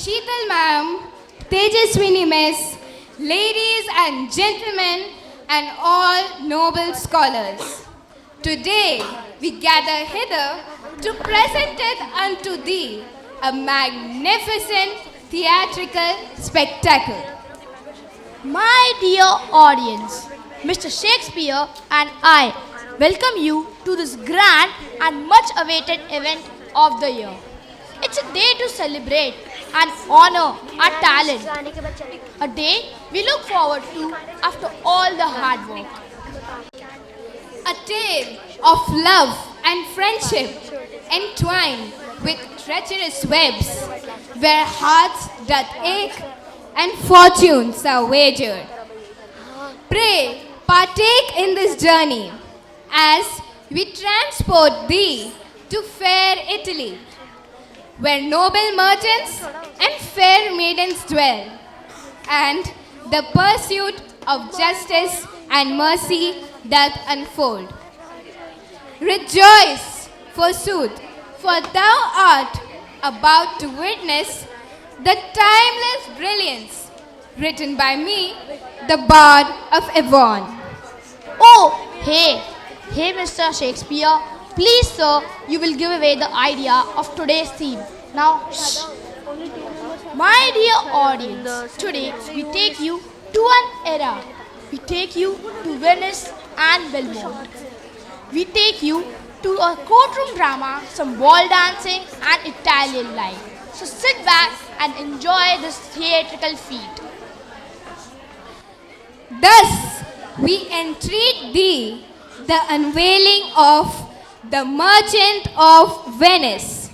Sheetal ma'am, Tejaswini miss, ladies and gentlemen, and all noble scholars. Today we gather hither to present it unto thee a magnificent theatrical spectacle. My dear audience, Mr. Shakespeare and I welcome you to this grand and much awaited event of the year. It's a day to celebrate and honor our talent. A day we look forward to after all the hard work. A tale of love and friendship entwined with treacherous webs, where hearts doth ache and fortunes are wagered. Pray, partake in this journey as we transport thee to fair Italy, where noble merchants and fair maidens dwell, and the pursuit of justice and mercy doth unfold. Rejoice, forsooth, for thou art about to witness the timeless brilliance written by me, the Bard of Avon. Oh, hey, Mr. Shakespeare. Please, sir, you will give away the idea of today's theme. Now, shh. My dear audience, today we take you to an era. We take you to Venice and Belmont. We take you to a courtroom drama, some ball dancing and Italian life. So sit back and enjoy this theatrical feat. Thus, we entreat thee the unveiling of The Merchant of Venice,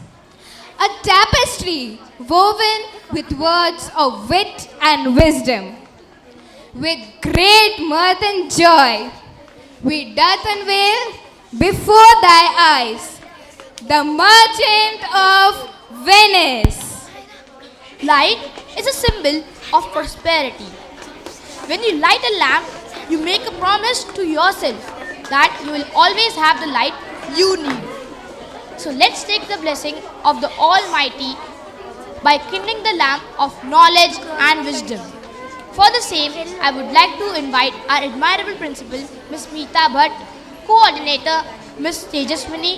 a tapestry woven with words of wit and wisdom. With great mirth and joy, we doth unveil before thy eyes The Merchant of Venice. Light is a symbol of prosperity. When you light a lamp, you make a promise to yourself that you will always have the light you need. So let's take the blessing of the Almighty by kindling the lamp of knowledge and wisdom. For the same, I would like to invite our admirable principal, Ms. Meeta Bhatt, coordinator, Ms. Tejaswini,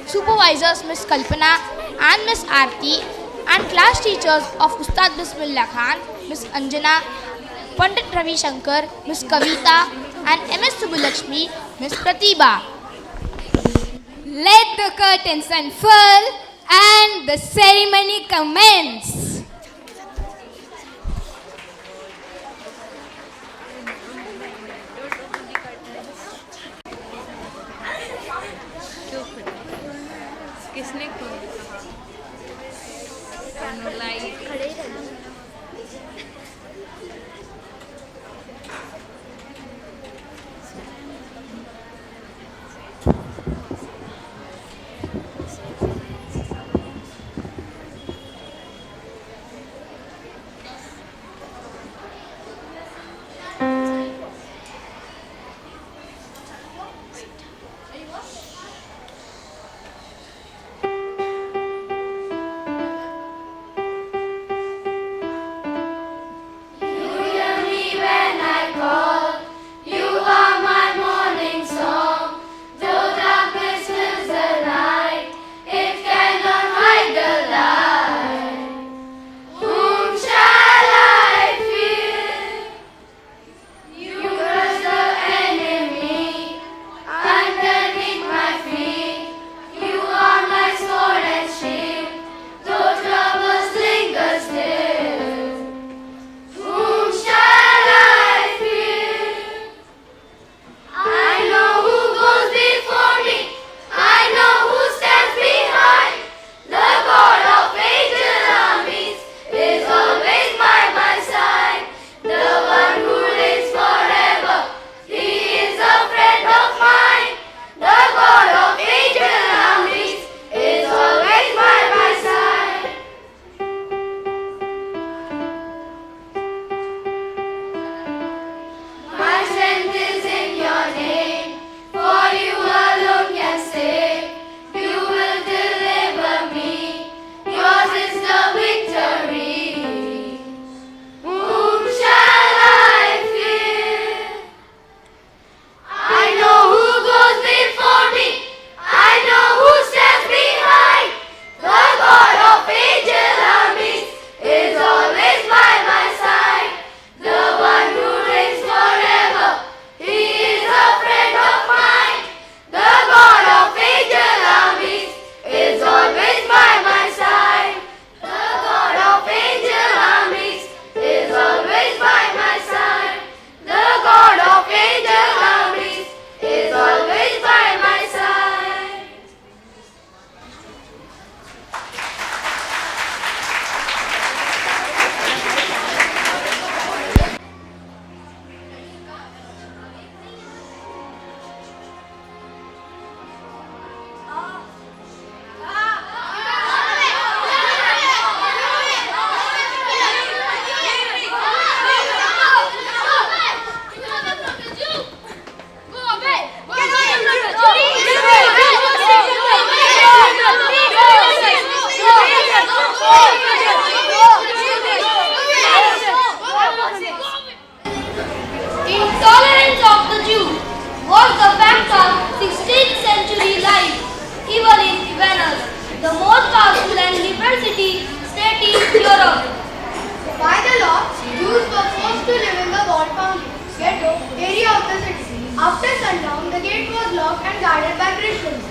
supervisors, Ms. Kalpana and Ms. Aarti, and class teachers of Ustad Bismillah Khan, Ms. Anjana, Pandit Ravi Shankar, Ms. Kavita, and MS Subulakshmi, Ms. Pratibha. Let the curtains unfurl and the ceremony commence. किसने कहा After sundown, the gate was locked and guarded by Christians.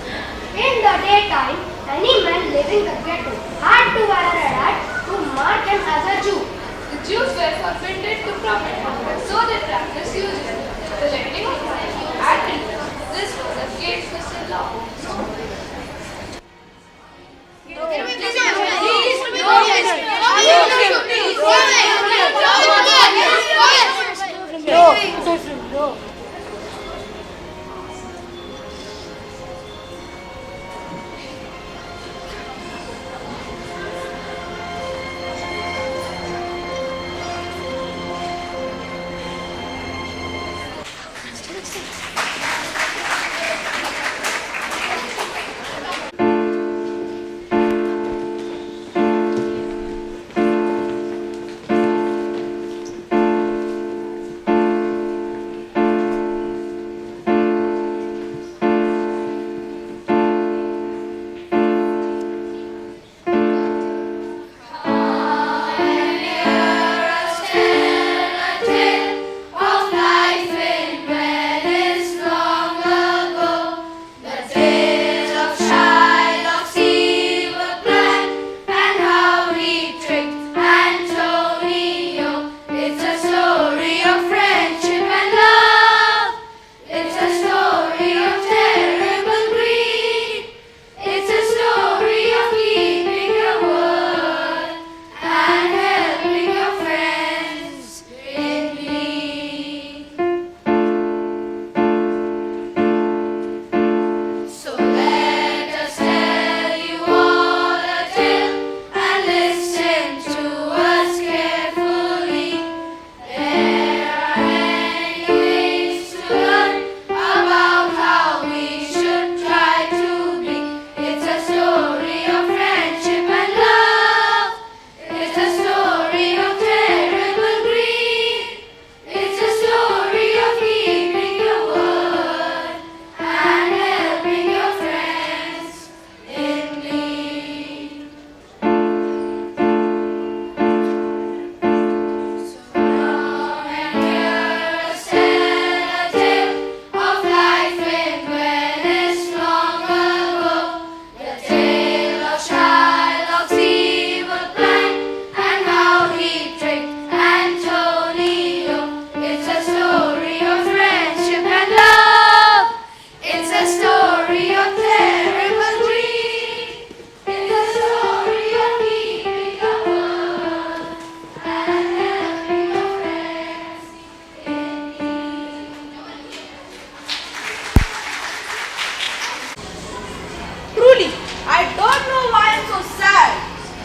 In the daytime, any man living the ghetto had to wear a red hat to mark him as a Jew. The Jews were forbidden to profit, so they practiced usually the lending of money at interest. This was a gate-fisted law.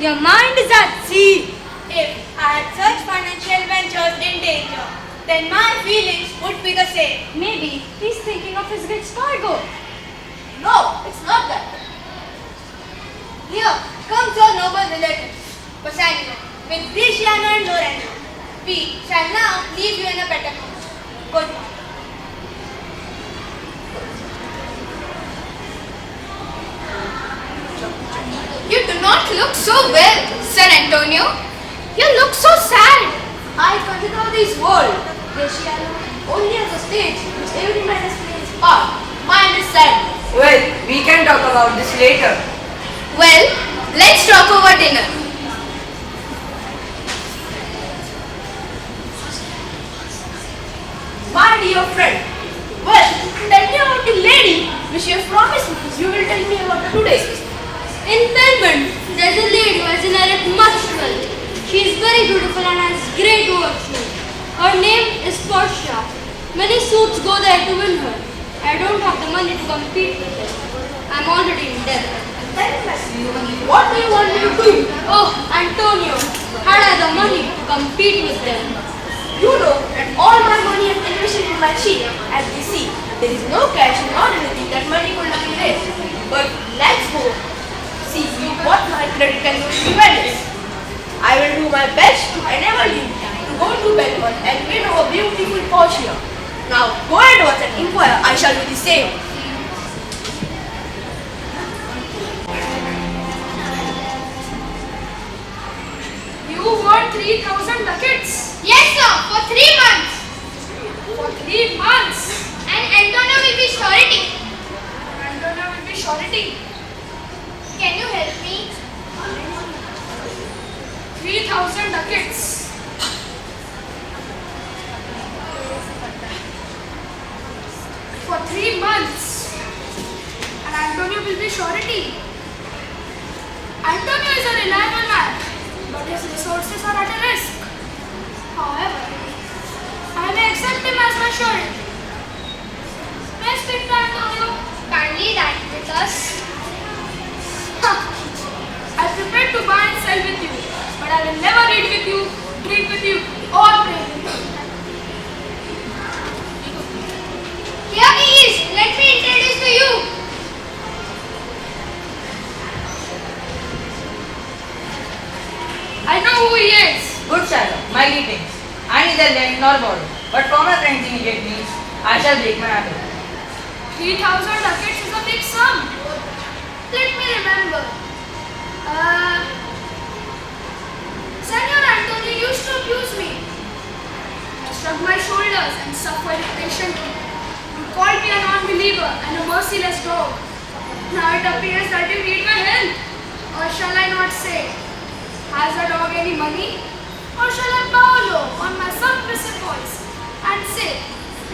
Your mind is at sea. If I had such financial ventures in danger, then my feelings would be the same. Maybe he's thinking of his rich cargo. No, it's not that. Here comes your noble relatives, Poseidon, with Luciano and Lorenzo. We shall now leave you in a better mood. Goodbye. You do not look so well, San Antonio. You look so sad. I consider this world, Luciano, only as a stage which every man has played his part. Mine is sad. Well, we can talk about this later. Well, let's talk over dinner. My dear friend, well, tell me about the lady which you have promised me you will tell me about today. In Melbourne, there's a lady who has inherited much wealth. She is very beautiful and has great workmen. Her name is Portia. Many suits go there to win her. I don't have the money to compete with them. I'm already in debt. What do you want me to do? Oh, Antonio, had I the money to compete with them? You know that all my money is invested in my sheep. As we see, there is no cash nor anything that money could have been raised. But let's go. See what my credit can do to Venice. I will do my best to enable you to go to Belmont and win over beautiful Portia. Now go at once and inquire. I shall do the same. You want 3,000 ducats? Yes, sir, for 3 months. For 3 months. And Antonio will be surety. Antonio will be surety. Can you help me? 3,000 ducats. For 3 months. And Antonio will be surety. Antonio is a reliable man, but his resources are at a risk. However, I may accept him as my surety. May I speak to Antonio? Kindly dine with us. I prepared to buy and sell with you, but I will never eat with you, drink with you, or pray with you. Here he is. Let me introduce to you. I know who he is. Good Sherlock, my greetings. I neither lend nor borrow, but for my friend's immediate needs, I shall break my habit. 3,000 ducats is a big sum. Let me remember. Senor Antonio used to abuse me. I shrugged my shoulders and suffered it patiently. You called me a non-believer and a merciless dog. Now it appears that you need my help. Or shall I not say, has the dog any money? Or shall I bow low on my submissive voice and say,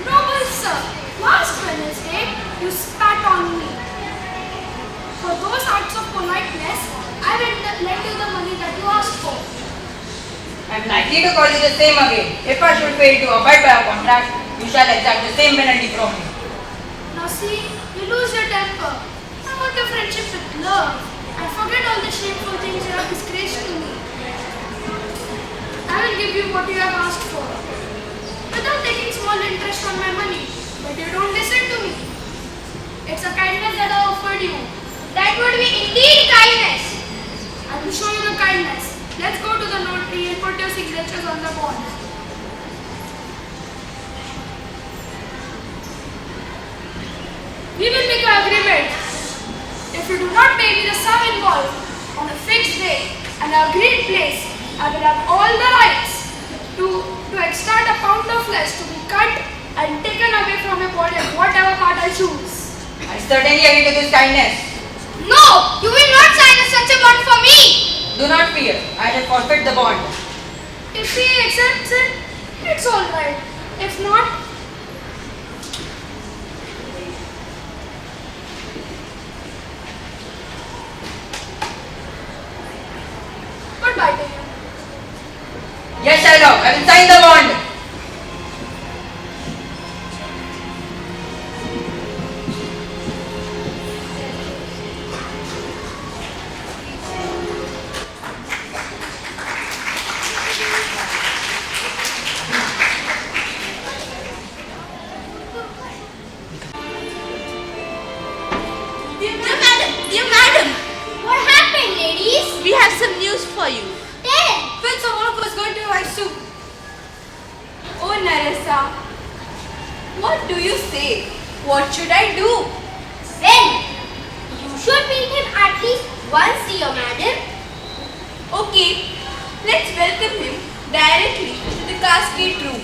noble sir, last Wednesday you spat on me. For those acts of politeness, I will lend you the money that you asked for. I am likely to call you the same again. If I should fail to abide by our contract, you shall exact the same penalty from me. Now see, you lose your temper. I want your friendship with love. And forget all the shameful things you have disgraced to me. I will give you what you have asked for, without taking small interest on my money. But you don't listen to me. It's a kindness that I offered you. That would be indeed kindness. I will show you the kindness. Let's go to the notary and put your signatures on the bond. We will make an agreement. If you do not pay me the sum involved on a fixed day and an agreed place, I will have all the rights to extract a pound of flesh to be cut and taken away from your body at whatever part I choose. I certainly agree to this kindness. No, you will not sign such a bond for me. Do not fear, I shall forfeit the bond. If he accepts it, it's alright. If not, goodbye to you. Yes, Sherlock, I will sign the bond. Dear madam. What happened, ladies? We have some news for you. Tell. When someone was going to my soup. Oh, Narasa, what do you say? What should I do? Well, you should meet him at least once, dear madam. Okay, let's welcome him directly to the cascade room.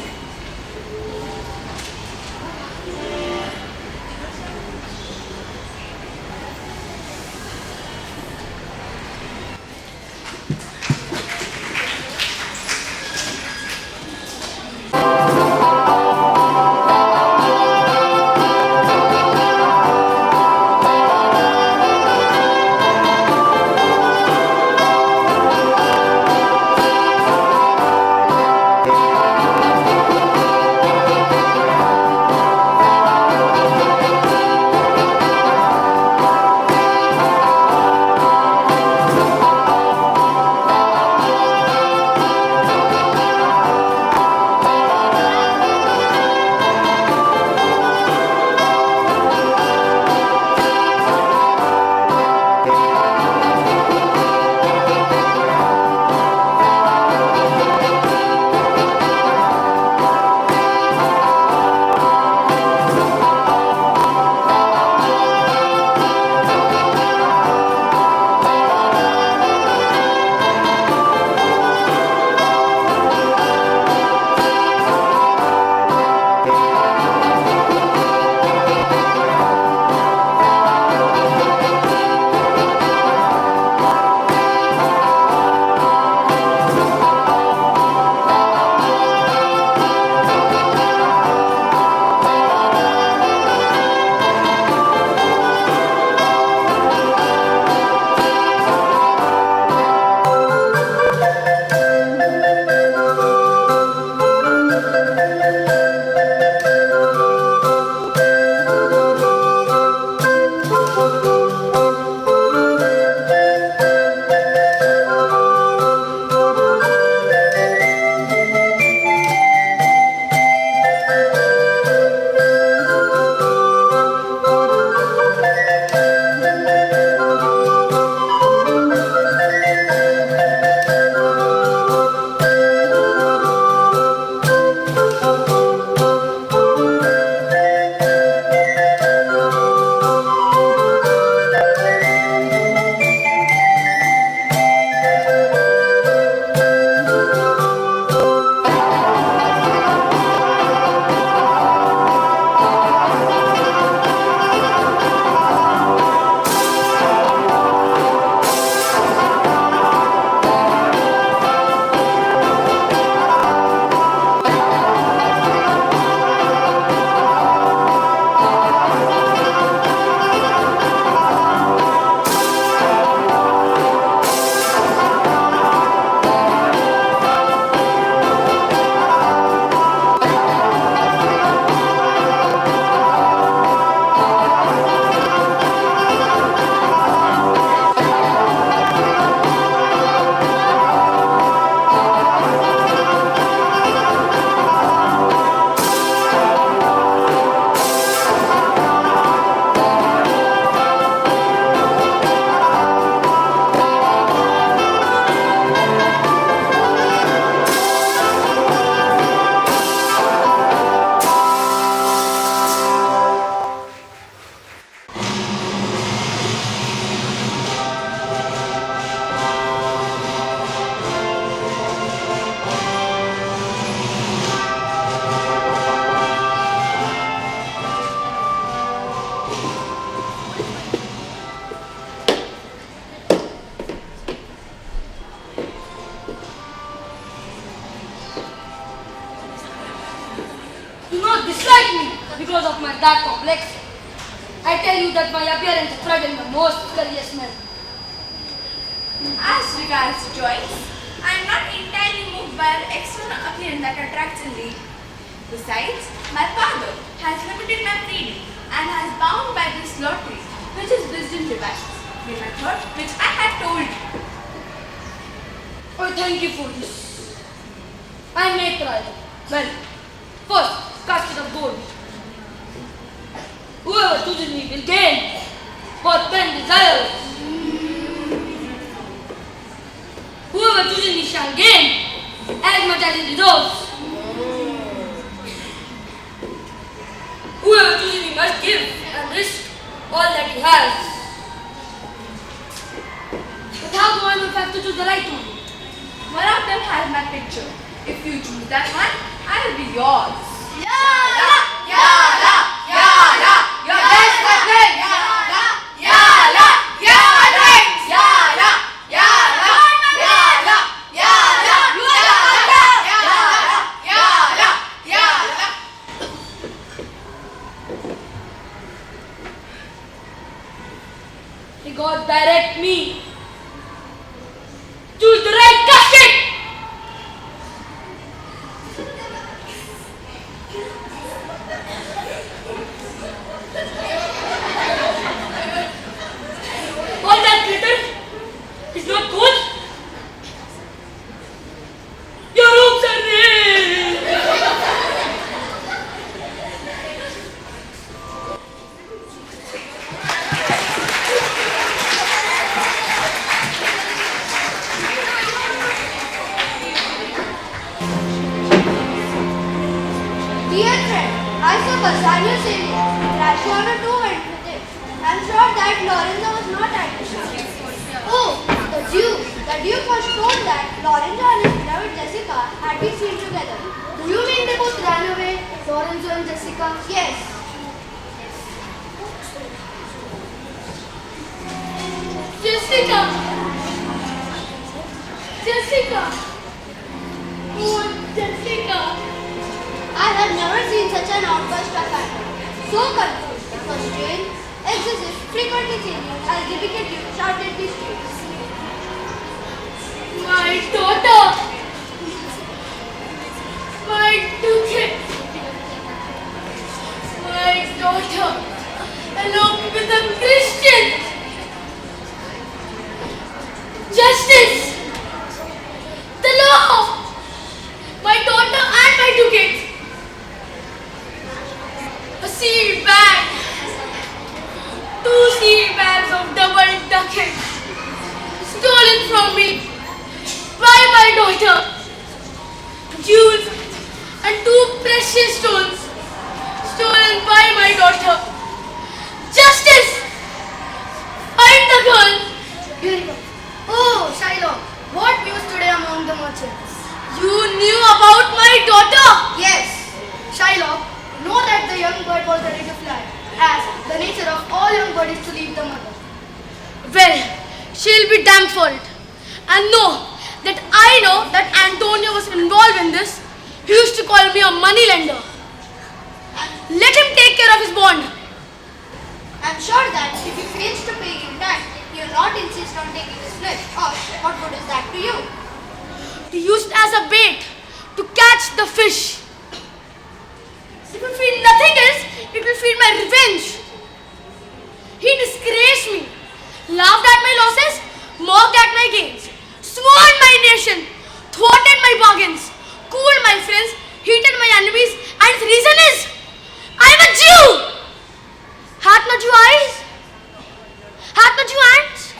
to dislike me because of my dark complex. I tell you that my appearance threatens the most curious men. As regards Joyce, I am not entirely moved by the external appearance that attracts a lady. Besides, my father has limited my freedom and has bound by this lottery, which is wisdom devised. With a thought which I had told you. Oh, thank you for this. I may try. Well, first, casket of gold. Whoever chooses me will gain what pen desires. Whoever chooses me shall gain as much as he deserves. Whoever chooses me must give and risk all that he has. But how do I know if I have to choose the right one? One of them has my picture. If you choose that one, I will be yours. Your best friend. May God direct me. Choose the right casket. All that glitter is not gold. Your hopes are real. Dear friend, I saw Bassanio sailing. Crashed on a two went with it. I'm sure that Lorenzo was not at the ship. Oh, the Duke was told that Lorenzo and his beloved Jessica had been seen together. Do you mean they both ran away, Lorenzo and Jessica? Yes. Jessica. Oh, Jessica. I have never seen such an outburst of anger. So confused, constrained, excessive, frequently changing as the wicked Duke shouted the streets. My daughter. My Duke. My daughter. Along with a Christian. Justice. The law. My daughter and my Duke. A sealed bag. 2 sealed bags of double ducat stolen from me by my daughter. Jewels and 2 precious stones stolen by my daughter. Justice! Find the girl! Here you go. Oh, Shiloh, what news today among the merchants? You knew about my daughter? Yes, Shiloh, know that the young bird was ready to fly, as the nature of all young birds is to leave the mother. Well, she'll be damned for it. And I know that Antonio was involved in this. He used to call me a money lender. Let him take care of his bond. I'm sure that if he fails to pay in time, he will not insist on taking his flesh. Or what good is that to you? He used as a bait to catch the fish. It will feed nothing else. It will feed my revenge. He disgraced me, laughed at my losses, mocked at my gains, sworn my nation, thwarted my bargains, cooled my friends, heated my enemies, and his reason is, I'm a Jew! Hath not you eyes? Hath not you hands?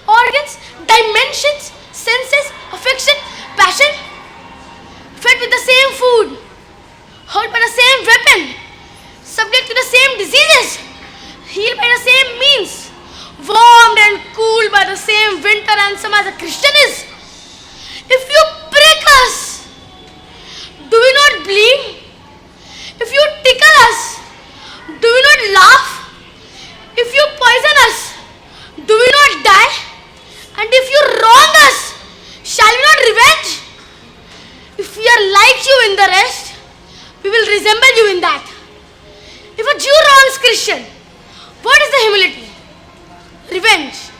Organs, dimensions, senses, affection, passion? Fed with the same food, hurt by the same weapon, subject to the same diseases, healed by the same means, warmed and cooled by the same winter ransom as a Christian is. If you prick us, do we not bleed? If you tickle us, do we not laugh? If you poison us, do we not die? And if you wrong us, shall we not revenge? If we are like you in the rest, we will resemble you in that. If a Jew wrongs Christian, what is the humility? Revenge.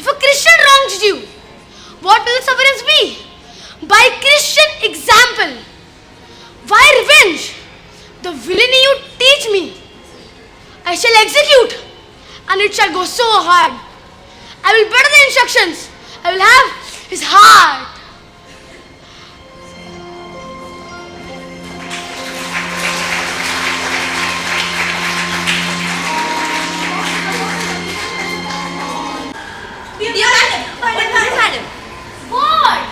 If a Christian wrongs Jew, what will the sufferance be? By Christian example. Why revenge? The villainy you teach me, I shall execute, and it shall go so hard. I will better the instructions. I will have his heart. Dear madam. What?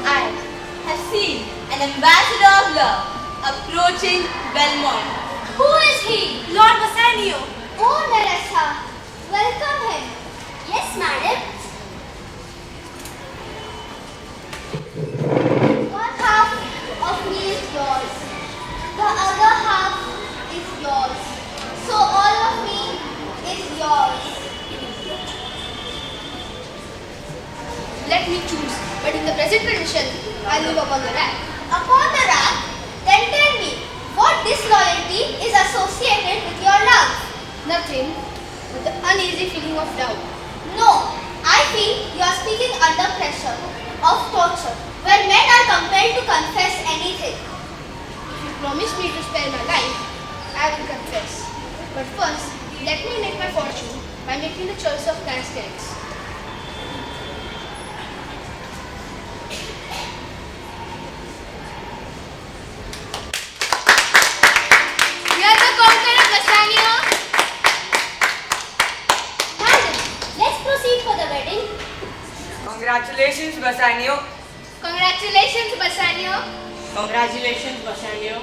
I have seen an ambassador of love approaching Belmont. Who is he? Lord Bassanio. Oh, Narasa, welcome him. Yes, madam. One half of me is yours. The other half is yours. So all of me is yours. Let me choose. But in the present condition, I live upon the rack. Upon the rack, then tell me what disloyalty is associated with your love. Nothing but the uneasy feeling of doubt. No, I feel you are speaking under pressure of torture, where men are compelled to confess anything. If you promise me to spare my life, I will confess. But first, let me make my fortune by making the choice of cascades. We are the conqueror, Bassanio. Madam, let's proceed for the wedding. Congratulations, Bassanio. Congratulations, Bassanio. Congratulations, Bassanio.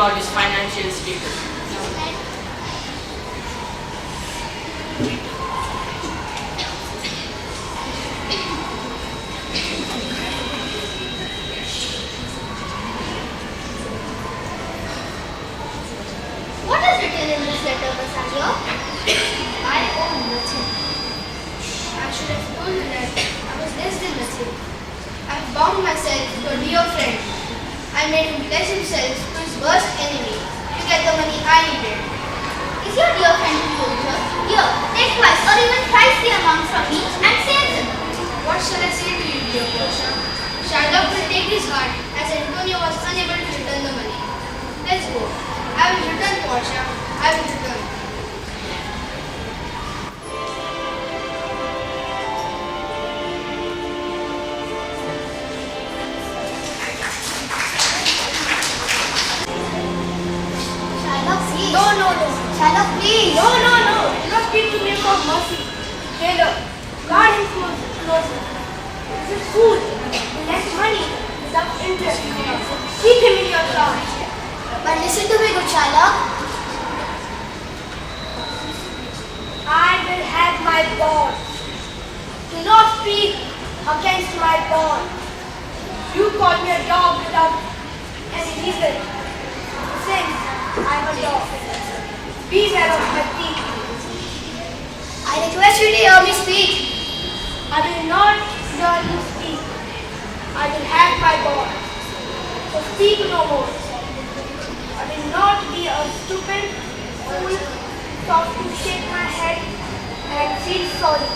about his financial status. What is written in this letter, Bassanio? I own nothing. I should have told you that I was less than nothing. I bound myself to a dear friend. I made him pledge himself to his worst enemy to get the money I needed. Is your dear friend who told you? Here, take twice or even thrice the amount from me and save him. What shall I say to you, dear Portia? Shylock will take his heart as Antonio was unable to return the money. Let's go. I will return, Portia. I will return. Shylock, please. No. Shylock, please. No. Do not speak to me for mercy. Taylor, guard him closely. This is fool. He lends money without interest. Keep him in your charge. But listen to me, good Shylock. I will have my bond. Do not speak against my bond. You call me a dog without any reason. Since I am a dog, beware of my teeth. I request you to hear me speak. I will not hear you speak. I will have my bond. So speak no more. I will not be a stupid fool, stop to shake my head and feel sorry.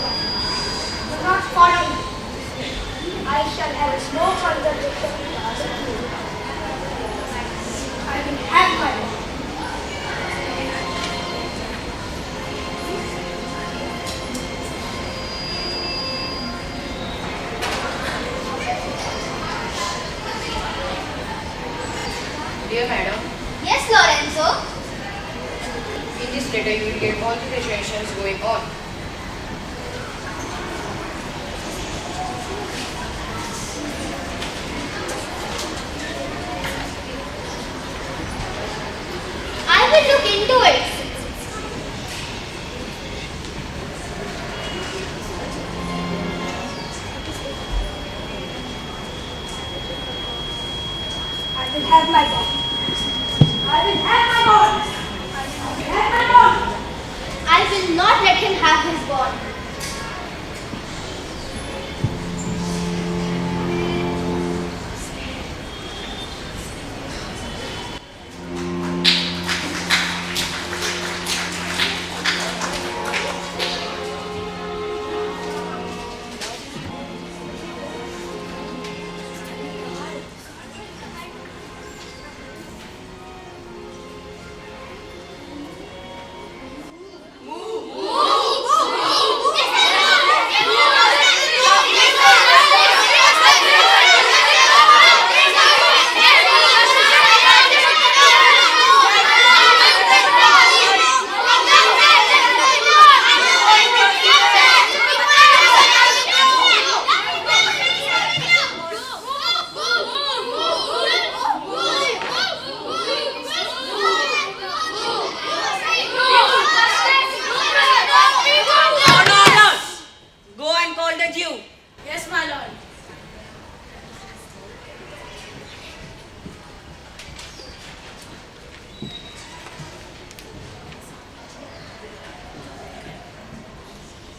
Do not follow me. I shall have no conversation with you. I will have my bond. Dear madam, Yes, Lorenzo. in this letter you will get all the negotiations going on. I will look into it. I will have my bond. I will have my bond. I will have my bond. I will not let him have his bond.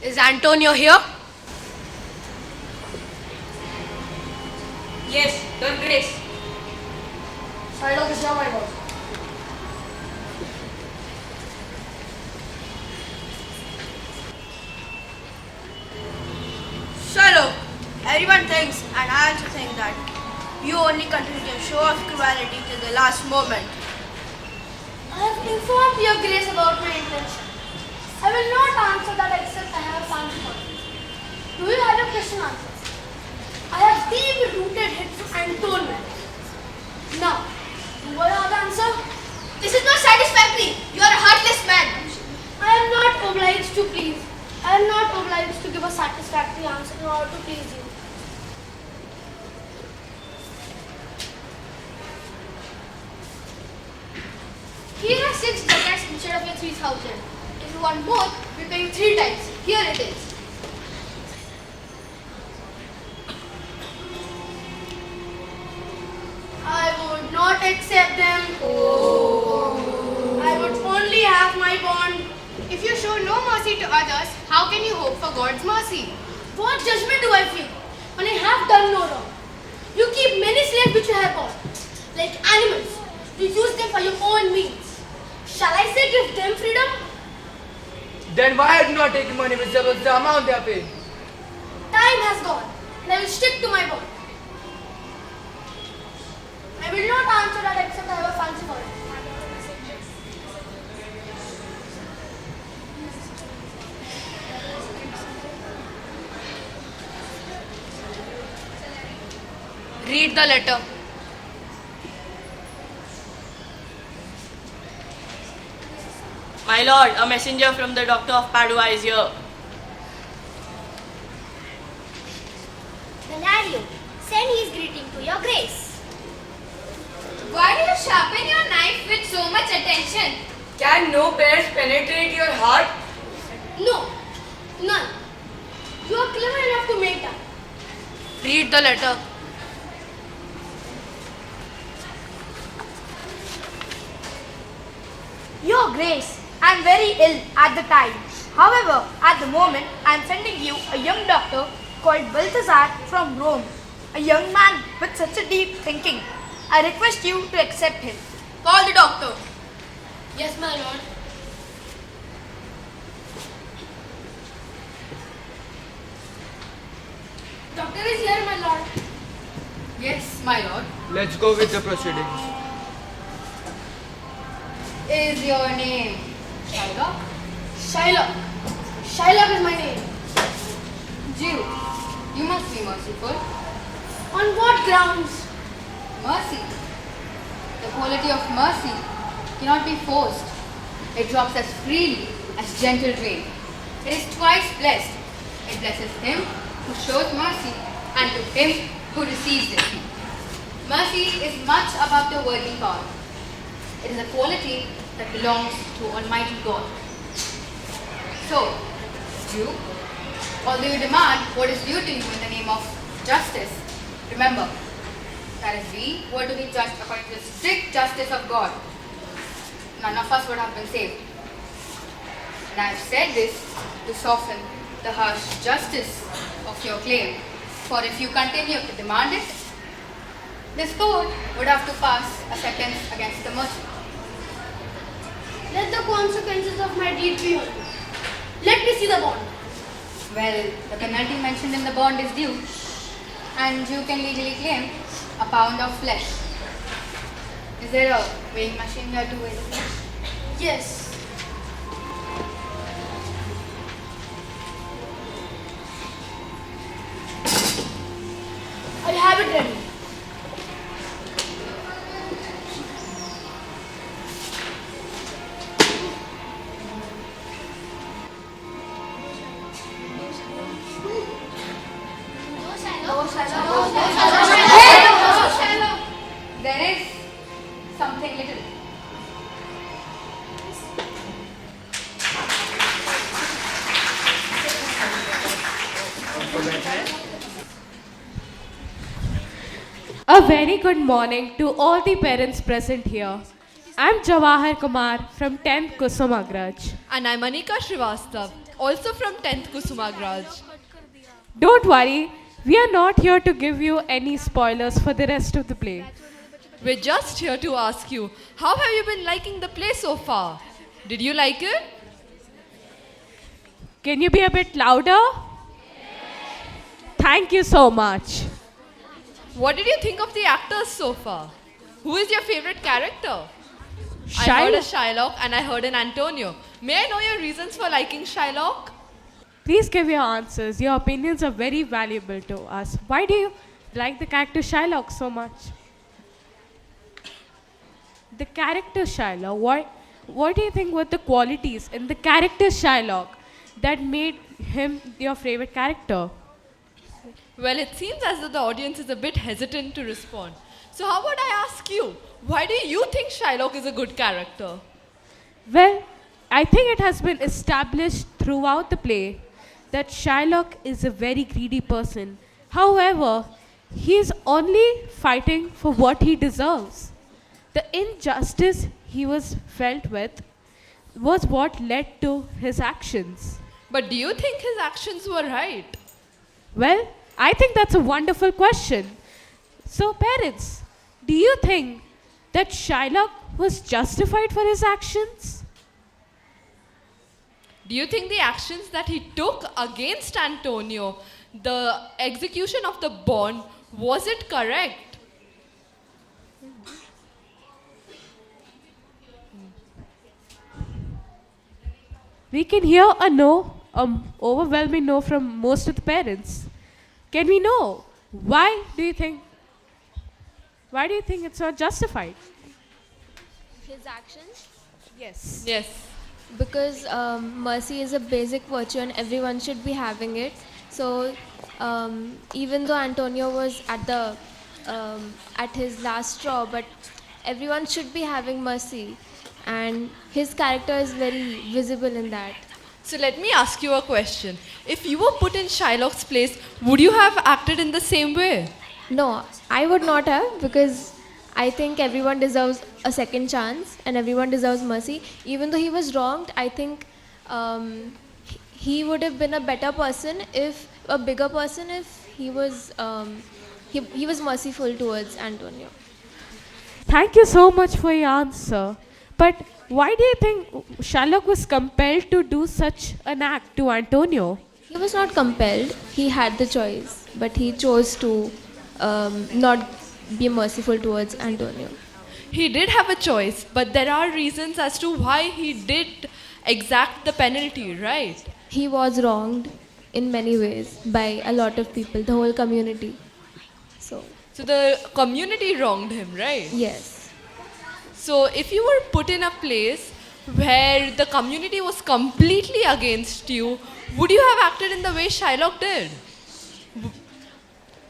Is Antonio here? Yes, Your Grace. Shylock is here, my lord. Shylock, everyone thinks, and I also think that you only continue your show of cruelty till the last moment. I have informed your grace about my intention. I will not answer that except I have found for it. Do you have a question answered? I have deep-rooted hate for Antonio. Now, you want the answer? This is not satisfactory. You are a heartless man. I am not obliged to please. I am not obliged to give a satisfactory answer in order to please you. 3,000. If you want more, we'll pay you 3 times. Here it is. I would not accept them. I would only have my bond. If you show no mercy to others, how can you hope for God's mercy? What judgment do I feel when I have done no wrong? You keep many slaves which you have bought, like animals. You use them for your own means. Shall I say give them freedom? Then why have you not taken money which was the amount they are paying? Time has gone, and I will stick to my bond. I will not answer that except I have a fancy for it. Read the letter. My lord, a messenger from the doctor of Padua is here. Benario, send his greeting to your grace. Why do you sharpen your knife with so much attention? Can no pears penetrate your heart? No, none. You are clever enough to make that. Read the letter. Your Grace, I am very ill at the time. However, at the moment, I am sending you a young doctor called Balthazar from Rome. A young man with such a deep thinking. I request you to accept him. Call the doctor. Yes, my lord. Doctor is here, my lord. Yes, my lord. Let's go with the proceedings. Is your name Shylock? Shylock. Shylock is my name. Jew, you must be merciful. On what grounds? Mercy. The quality of mercy cannot be forced. It drops as freely as gentle rain. It is twice blessed. It blesses him who shows mercy and to him who receives it. Mercy is much above the worldly power. It is a quality that belongs to Almighty God. So, Jew, although you demand what is due to you in the name of justice, remember that if we were to be judged according to the strict justice of God, none of us would have been saved. And I have said this to soften the harsh justice of your claim. For if you continue to demand it, this court would have to pass a sentence against the merchant. Let the consequences of my deed be heard. Let me see the bond. Well, the penalty mentioned in the bond is due, and you can legally claim a pound of flesh. Is there a weighing machine here to weigh the flesh? Yes. I have it ready. There is something little. A very good morning to all the parents present here. I'm Jawahar Kumar from 10th Kusumagraj. And I'm Anika Srivastav, also from 10th Kusumagraj. Don't worry, we are not here to give you any spoilers for the rest of the play. We're just here to ask you, how have you been liking the play so far? Did you like it? Can you be a bit louder? Thank you so much. What did you think of the actors so far? Who is your favorite character? I heard a Shylock and I heard an Antonio. May I know your reasons for liking Shylock? Please give your answers. Your opinions are very valuable to us. Why do you like the character Shylock so much? The character Shylock, what do you think were the qualities in the character Shylock that made him your favorite character? Well, it seems as though the audience is a bit hesitant to respond. So how about I ask you, why do you think Shylock is a good character? Well, I think it has been established throughout the play that Shylock is a very greedy person. However, he is only fighting for what he deserves. The injustice he was felt with was what led to his actions. But do you think his actions were right? Well, I think that's a wonderful question. So, parents, do you think that Shylock was justified for his actions? Do you think the actions that he took against Antonio, the execution of the bond, was it correct? We can hear a no, overwhelming no from most of the parents. Can we know why do you think it's not justified? His actions? Yes. Yes. Because mercy is a basic virtue and everyone should be having it. So even though Antonio was at his last straw, but everyone should be having mercy, and his character is very visible in that. So let me ask you a question. If you were put in Shylock's place, would you have acted in the same way? No, I would not have, because I think everyone deserves a second chance and everyone deserves mercy. Even though he was wronged, I think he would have been a better person, a bigger person, if he was merciful towards Antonio. Thank you so much for your answer. But why do you think Shylock was compelled to do such an act to Antonio? He was not compelled. He had the choice, but he chose to not be merciful towards Antonio. He did have a choice, but there are reasons as to why he did exact the penalty, right? He was wronged in many ways by a lot of people, the whole community. So the community wronged him, right? yes. So if you were put in a place where the community was completely against you, would you have acted in the way Shylock did?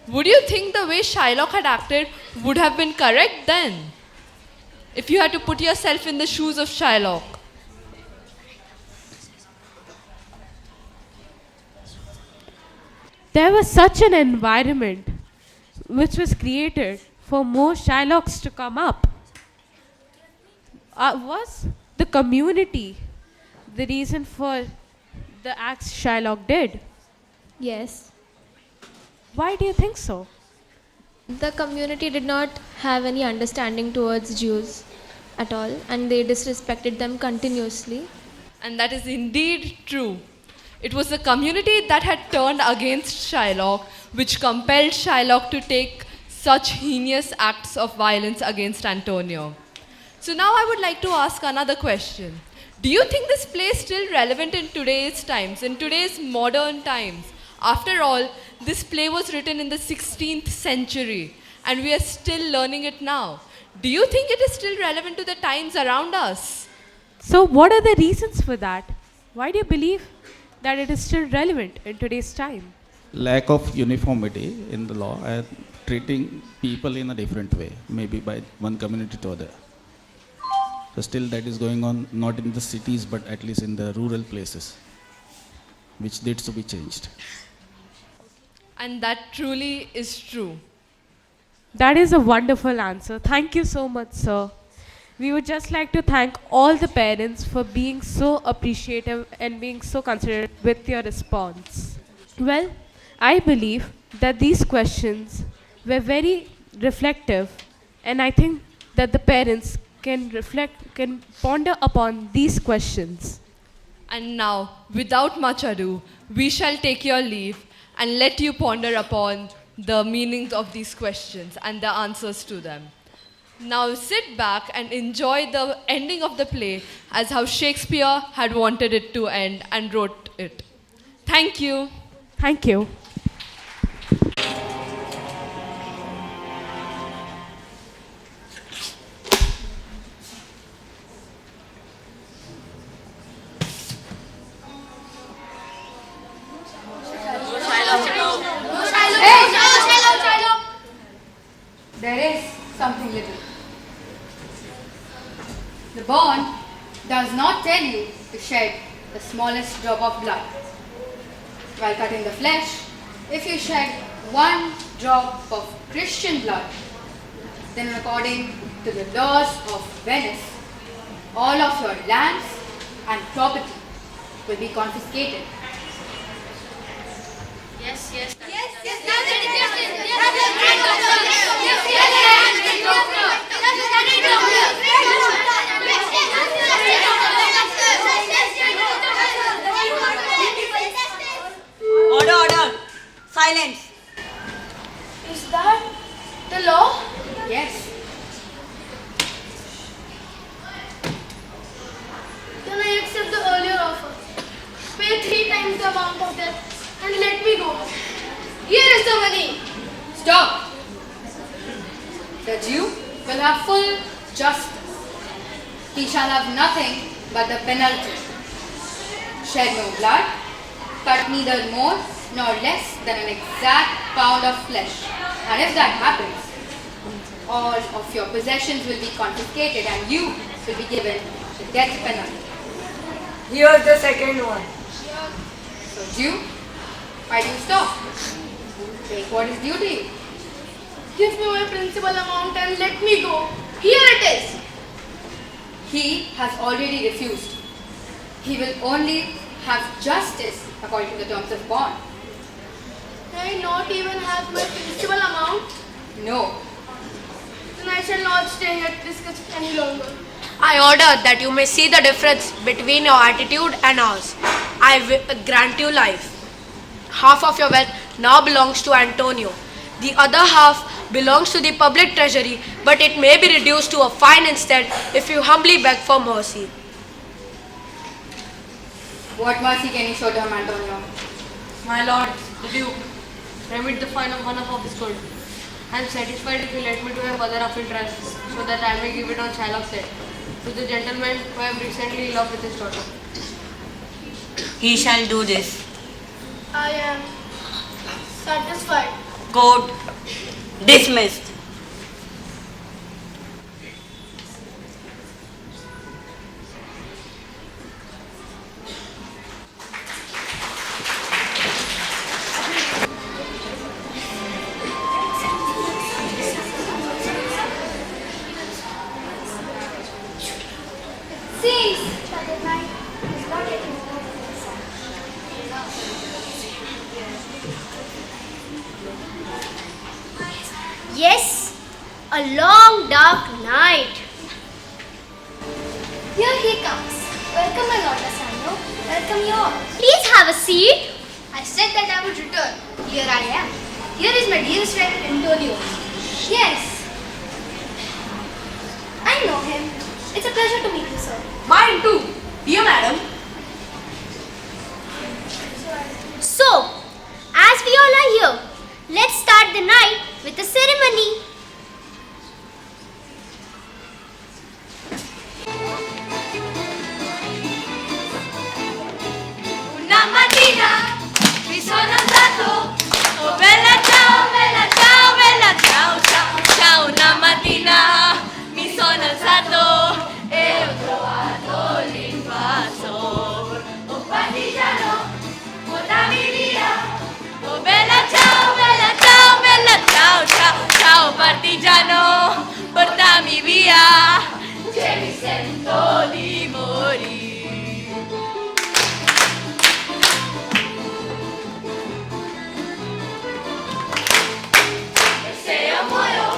Would you think the way Shylock had acted would have been correct then? If you had to put yourself in the shoes of Shylock. There was such an environment which was created for more Shylocks to come up. Was the community the reason for the acts Shylock did? Yes. Why do you think so? The community did not have any understanding towards Jews at all, and they disrespected them continuously. And that is indeed true. It was the community that had turned against Shylock, which compelled Shylock to take such heinous acts of violence against Antonio. So now I would like to ask another question. Do you think this play is still relevant in today's times, in today's modern times? After all, this play was written in the 16th century, and we are still learning it now. Do you think it is still relevant to the times around us? So what are the reasons for that? Why do you believe that it is still relevant in today's time? Lack of uniformity in the law and treating people in a different way, maybe by one community to other. So still that is going on, not in the cities, but at least in the rural places, which needs to be changed. And that truly is true. That is a wonderful answer. Thank you so much, sir. We would just like to thank all the parents for being so appreciative and being so considerate with your response. Well, I believe that these questions were very reflective, and I think that the parents can ponder upon these questions. And now, without much ado, we shall take your leave and let you ponder upon the meanings of these questions and the answers to them. Now sit back and enjoy the ending of the play as how Shakespeare had wanted it to end and wrote it. Thank you. Thank you. There is something little. The bond does not tell you if shed the smallest drop of blood. While cutting the flesh, if you shed one drop of Christian blood, then according to the laws of Venice, all of your lands and property will be confiscated. Yes. Order! Silence! Is that the law? Yes. Then I accept the earlier offer. Pay 3 times the amount of debt and let me go. Here is the money. Stop! The Jew will have full justice. He shall have nothing but the penalty. Shed no blood, cut neither more nor less than an exact pound of flesh. And if that happens, all of your possessions will be confiscated and you will be given the death penalty. Here's the second one. So Jew, why do you stop? Take what is due to you. Give me my principal amount and let me go. Here it is. He has already refused. He will only have justice according to the terms of bond. Can I not even have my principal amount? No. Then I shall not stay here to discuss it any longer. I order that you may see the difference between your attitude and ours. I grant you life. Half of your wealth now belongs to Antonio. The other half belongs to the public treasury, but it may be reduced to a fine instead if you humbly beg for mercy. What mercy can you show to him, Antonio? My lord, the Duke, remit the fine of one of his gold. I am satisfied if you let me to have other of interest, so that I may give it on Shylock's head to the gentleman who have recently loved with his daughter. He shall do this. I am satisfied. Court dismissed. Seems that the night is not getting over. Yes, a long dark night. Here he comes. Welcome, my Lord Asano. Welcome you all. Please have a seat. I said that I would return. Here I am. Here is my dearest friend Antonio. Yes. I know him. It's a pleasure to meet you, sir. Mine too, dear madam. So, as we all are here, let's start the night with a ceremony. Una mattina mi sono alzato. Oh bella ciao, bella ciao, bella ciao, ciao, ciao. Una mattina mi sono alzato e ho trovato l'invasor. Oh partigiano, portami via. Oh bella ciao, bella ciao, bella ciao, ciao, ciao partigiano, portami via, che mi sento di morire. E se io muoio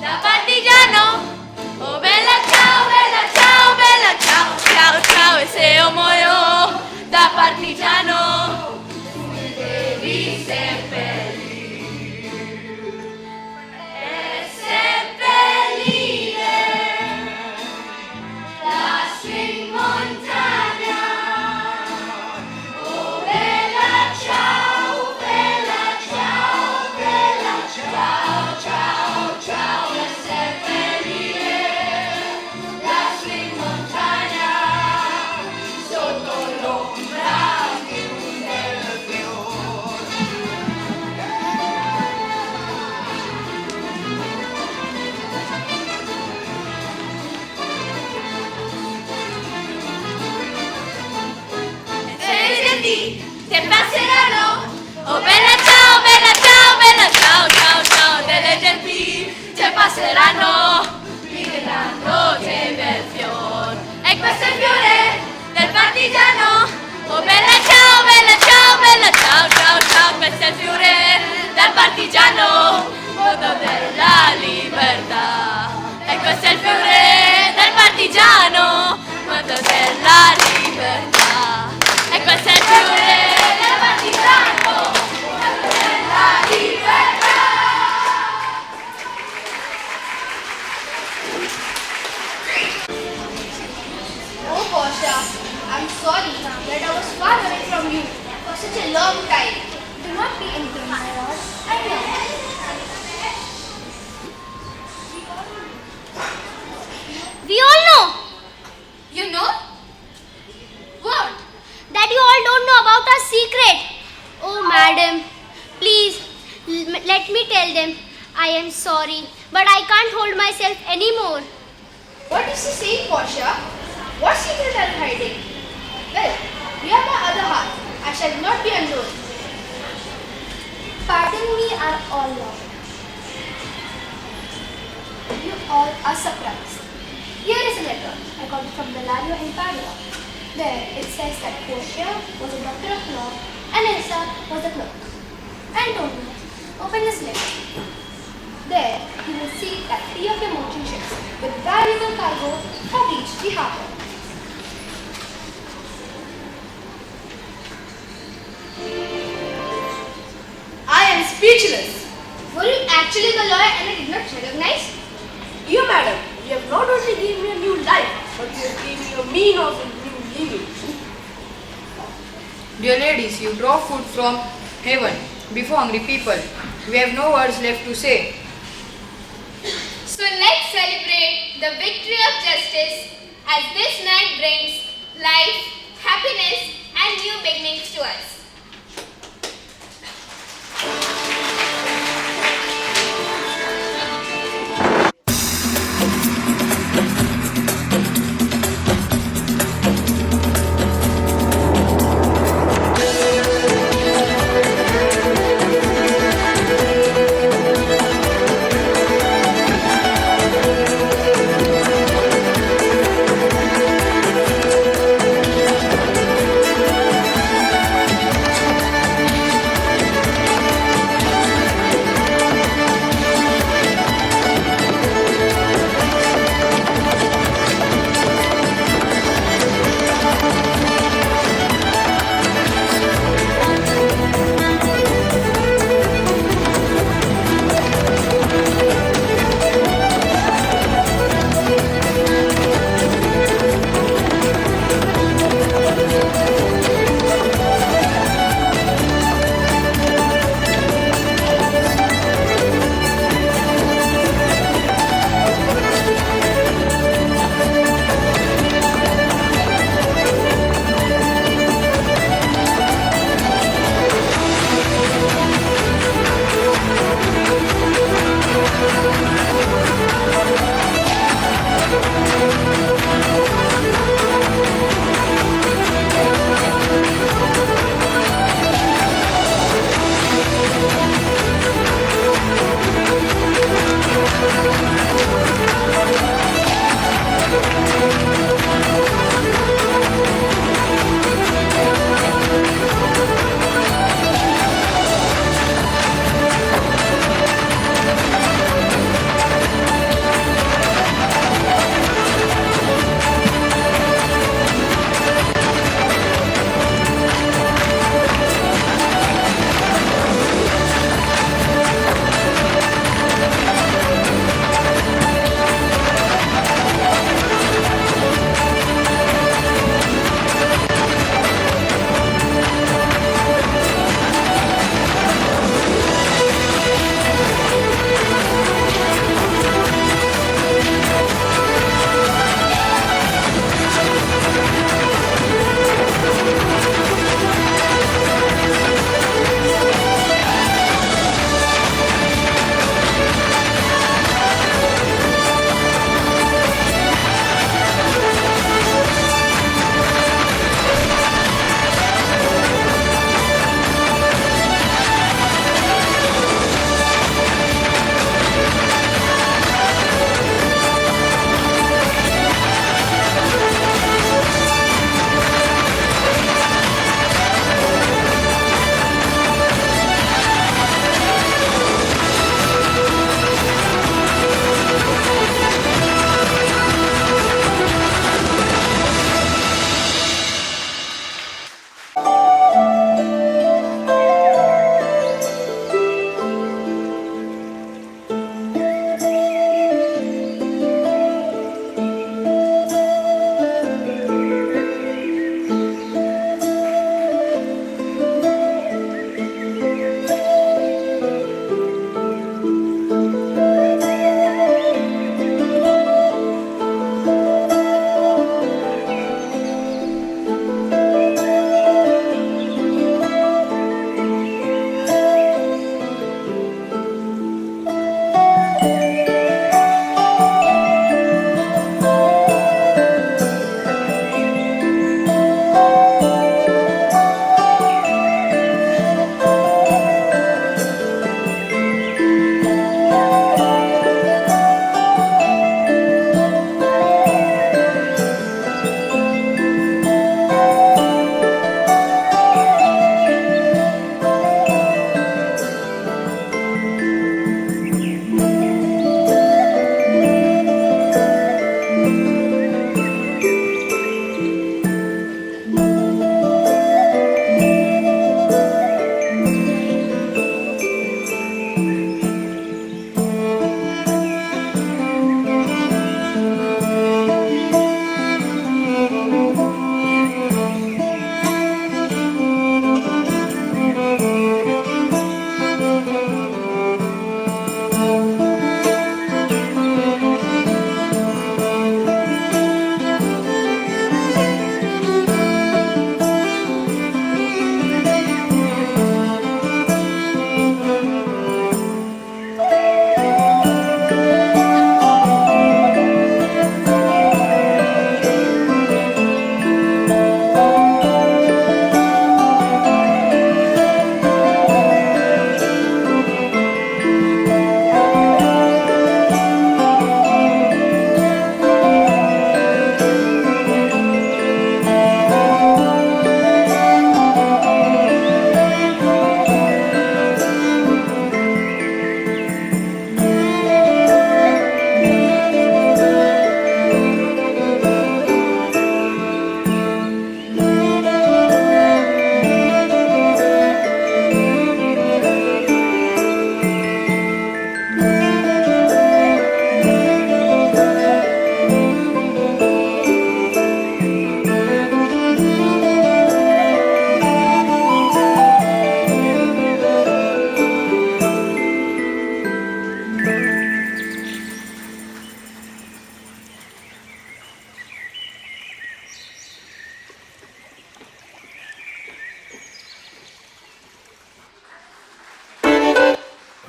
da partigiano, oh bella ciao, bella ciao, bella ciao, ciao, ciao, e se io muoio da partigiano, devi seppellire e seppellire lassù in montagna. Oh bella ciao, bella ciao, bella ciao, ciao, ciao, e seppellire lassù in montagna sotto l'ombra. te passeranno. Oh bella ciao, bella ciao, bella ciao, ciao, ciao, delle genti te passeranno, mi diranno che bel fior. E questo è il fiore del partigiano. Oh bella ciao, bella ciao, bella ciao, ciao, ciao, questo è il fiore del partigiano, modo della libertà. E questo è il fiore del partigiano, modo della libertà. E questo è il fiore del partigiano, modo della libertà. Oh Portia, I'm sorry that I was far away from you for such a long time. Do not be angry, my lord. I know. We all know You know? What? that you all don't know about our secret. Oh, madam, please let me tell them. I am sorry, but I can't hold myself anymore. What is he saying, Portia? What secret are you hiding? Well, you are my other half. I shall not be alone. Pardon me, our all lord. You all are surprised. Here is a letter. I got it from Bellario in Padua. There it says that Portia was a doctor of law and Elsa was a clerk. Antonio, open this letter. There you will see that 3 of your merchant ships with valuable cargo have reached the harbor. I am speechless. Were you actually the lawyer and I did not recognize? You, madam, you have not only given me a new life, but you have given me a mean of a new living. Dear ladies, you draw food from heaven before hungry people. We have no words left to say. So let's celebrate the victory of justice as this night brings life, happiness, and new beginnings to us.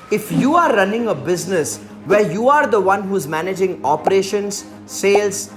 If you are running a business where you are the one who's managing operations, sales,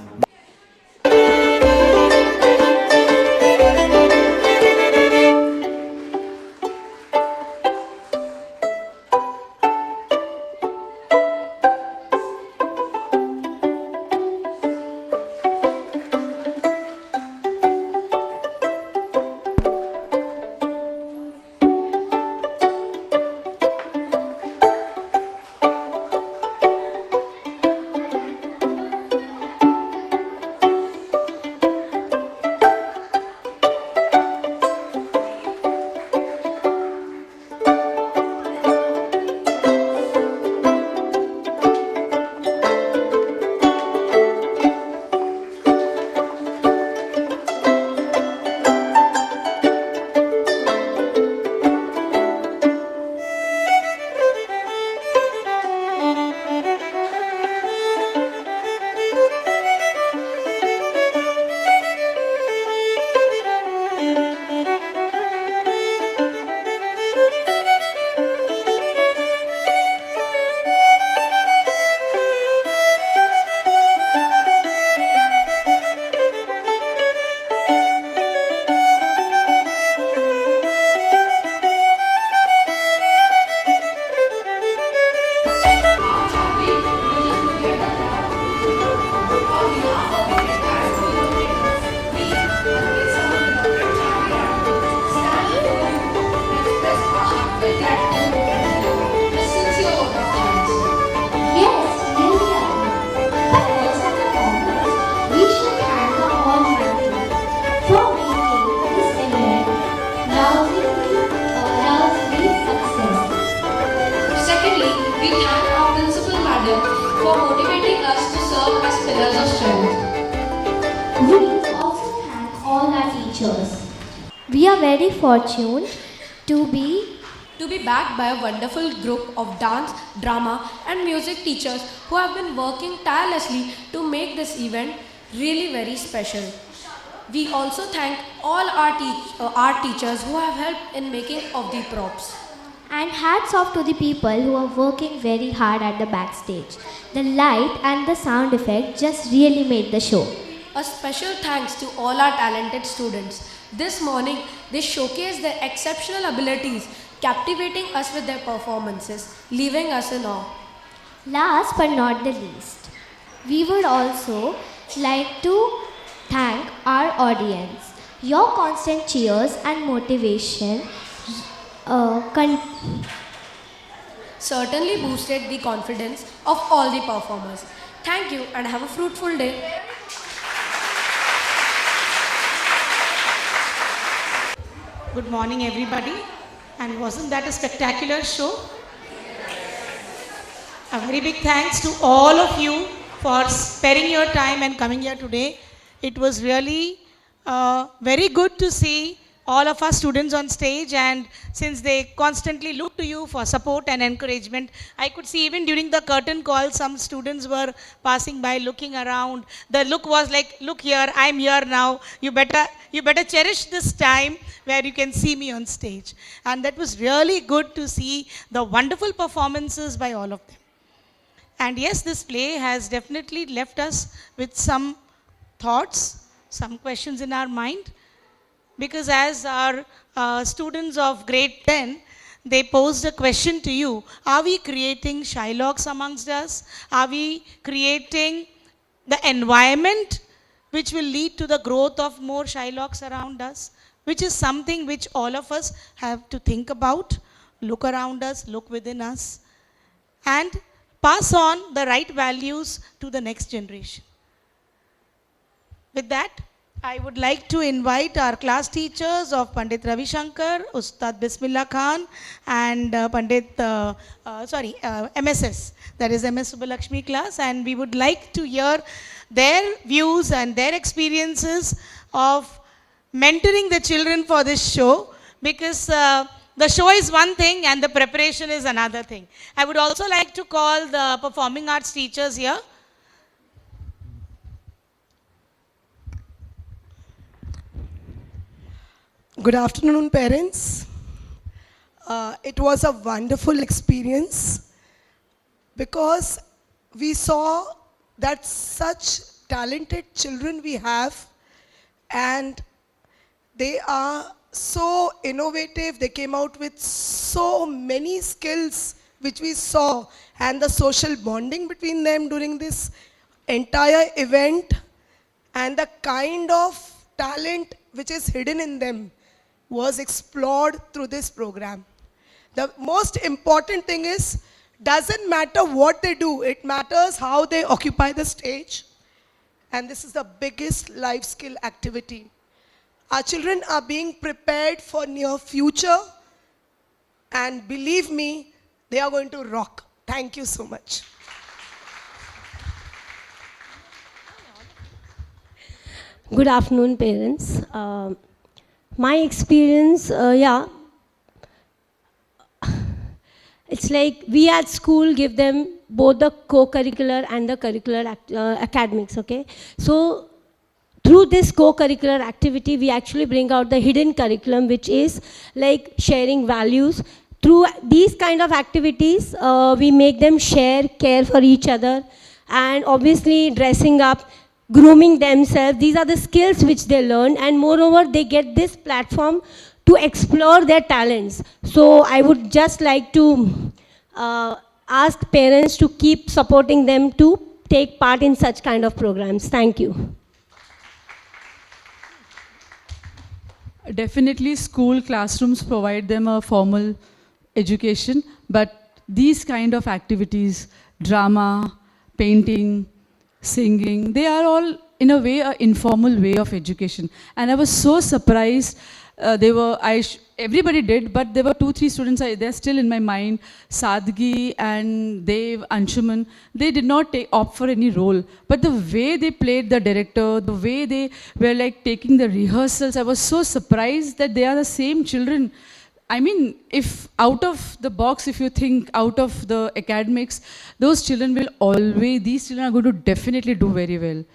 for motivating us to serve as pillars of strength. We also thank all our teachers. We are very fortunate to be backed by a wonderful group of dance, drama and music teachers who have been working tirelessly to make this event really very special. We also thank all our teachers who have helped in making of the props. And hats off to the people who are working very hard at the backstage. The light and the sound effect just really made the show. A special thanks to all our talented students. This morning, they showcased their exceptional abilities, captivating us with their performances, leaving us in awe. Last but not the least, we would also like to thank our audience. Your constant cheers and motivation certainly boosted the confidence of all the performers. Thank you and have a fruitful day. Good morning, everybody. And wasn't that a spectacular show? A very big thanks to all of you for sparing your time and coming here today. It was really very good to see all of our students on stage, and since they constantly look to you for support and encouragement, I could see even during the curtain call, some students were passing by, looking around. The look was like, look here, I'm here now. You better cherish this time where you can see me on stage. And that was really good to see the wonderful performances by all of them. And yes, this play has definitely left us with some thoughts, some questions in our mind. Because as our students of grade 10, they posed a question to you. Are we creating Shylocks amongst us? Are we creating the environment which will lead to the growth of more Shylocks around us? Which is something which all of us have to think about, look around us, look within us, and pass on the right values to the next generation. With that, I would like to invite our class teachers of Pandit Ravi Shankar, Ustad Bismillah Khan, and MSS, that is MS Subbalakshmi class, and we would like to hear their views and their experiences of mentoring the children for this show, because the show is one thing and the preparation is another thing. I would also like to call the performing arts teachers here. Good afternoon, parents. It was a wonderful experience because we saw that such talented children we have, and they are so innovative. They came out with so many skills which we saw, and the social bonding between them during this entire event, and the kind of talent which is hidden in them was explored through this program. The most important thing is, doesn't matter what they do, it matters how they occupy the stage. And this is the biggest life skill activity. Our children are being prepared for near future, and believe me, they are going to rock. Thank you so much. Good afternoon, parents. My experience, it's like we at school give them both the co-curricular and the curricular academics, okay? So through this co-curricular activity, we actually bring out the hidden curriculum, which is like sharing values. Through these kind of activities, we make them share, care for each other, and obviously dressing up, grooming themselves. These are the skills which they learn, and moreover, they get this platform to explore their talents. So I would just like to ask parents to keep supporting them to take part in such kind of programs. Thank you. Definitely school classrooms provide them a formal education, but these kind of activities, drama, painting, singing, they are all in a way an informal way of education. And I was so surprised. Everybody did, but there were 2-3 students, they're still in my mind, Sadgi and Dev, Anshuman. They did not opt for any role, but the way they played the director, the way they were like taking the rehearsals, I was so surprised that they are the same children. I mean, if out of the box, if you think out of the academics, those children will always, these children are going to definitely do very well.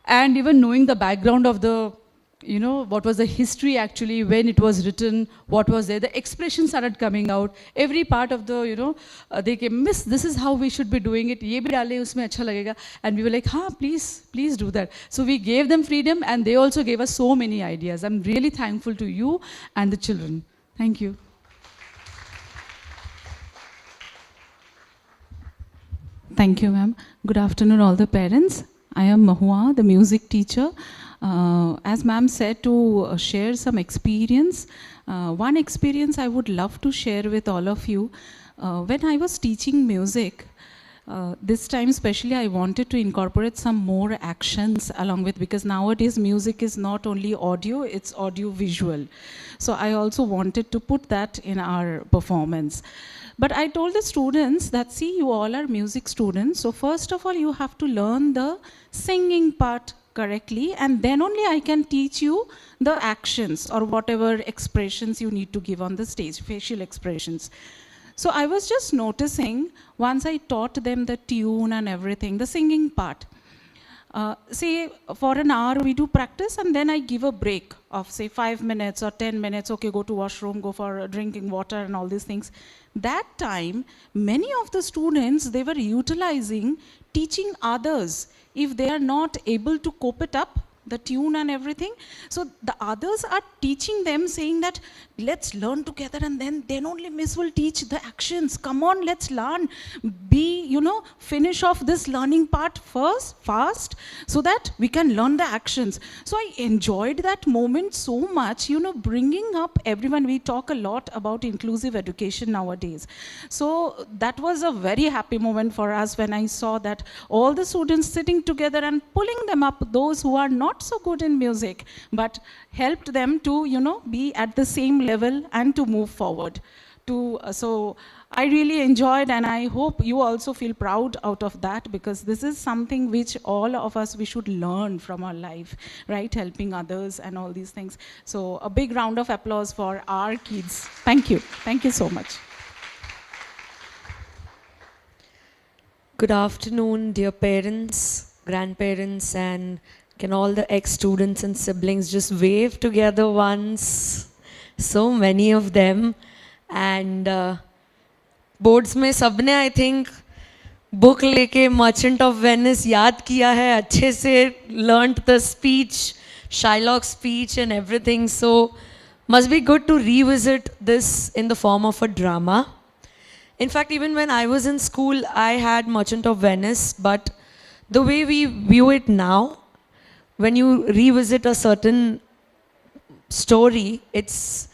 And even knowing the background of the, what was the history actually, when it was written, what was there, the expressions started coming out. Every part of the, they came, Miss, this is how we should be doing it. Ye bhi dale, usme acha lagega. And we were like, please do that. So we gave them freedom, and they also gave us so many ideas. I'm really thankful to you and the children. Thank you. Thank you, ma'am. Good afternoon, all the parents. I am Mahua, the music teacher. As ma'am said, to share some experience. One experience I would love to share with all of you. When I was teaching music, this time especially I wanted to incorporate some more actions along with, because nowadays music is not only audio, it's audio visual. So I also wanted to put that in our performance. But I told the students that, see, you all are music students, so first of all you have to learn the singing part correctly, and then only I can teach you the actions or whatever expressions you need to give on the stage, facial expressions. So I was just noticing, once I taught them the tune and everything, the singing part, say for an hour we do practice, and then I give a break of say 5 minutes or 10 minutes, okay, go to washroom, go for drinking water and all these things. That time, many of the students, they were utilizing teaching others if they are not able to cope it up, the tune and everything. So the others are teaching them, saying that let's learn together, and then only Miss will teach the actions. Come on, let's learn. Finish off this learning part first, fast, so that we can learn the actions. So I enjoyed that moment so much, bringing up everyone. We talk a lot about inclusive education nowadays. So that was a very happy moment for us when I saw that all the students sitting together and pulling them up, those who are not so good in music, but helped them to, be at the same level and to move forward. So I really enjoyed, and I hope you also feel proud out of that, because this is something which all of us, we should learn from our life, right? Helping others and all these things. So a big round of applause for our kids. Thank you. Thank you so much. Good afternoon, dear parents, grandparents, and can all the ex-students and siblings just wave together once? So many of them. And boards में सबने I think book लेके merchant of Venice याद किया है अच्छे से, learnt the speech, Shylock's speech and everything. So must be good to revisit this in the form of a drama. In fact, even when I was in school, I had Merchant of Venice, but the way we view it now, when you revisit a certain story, it's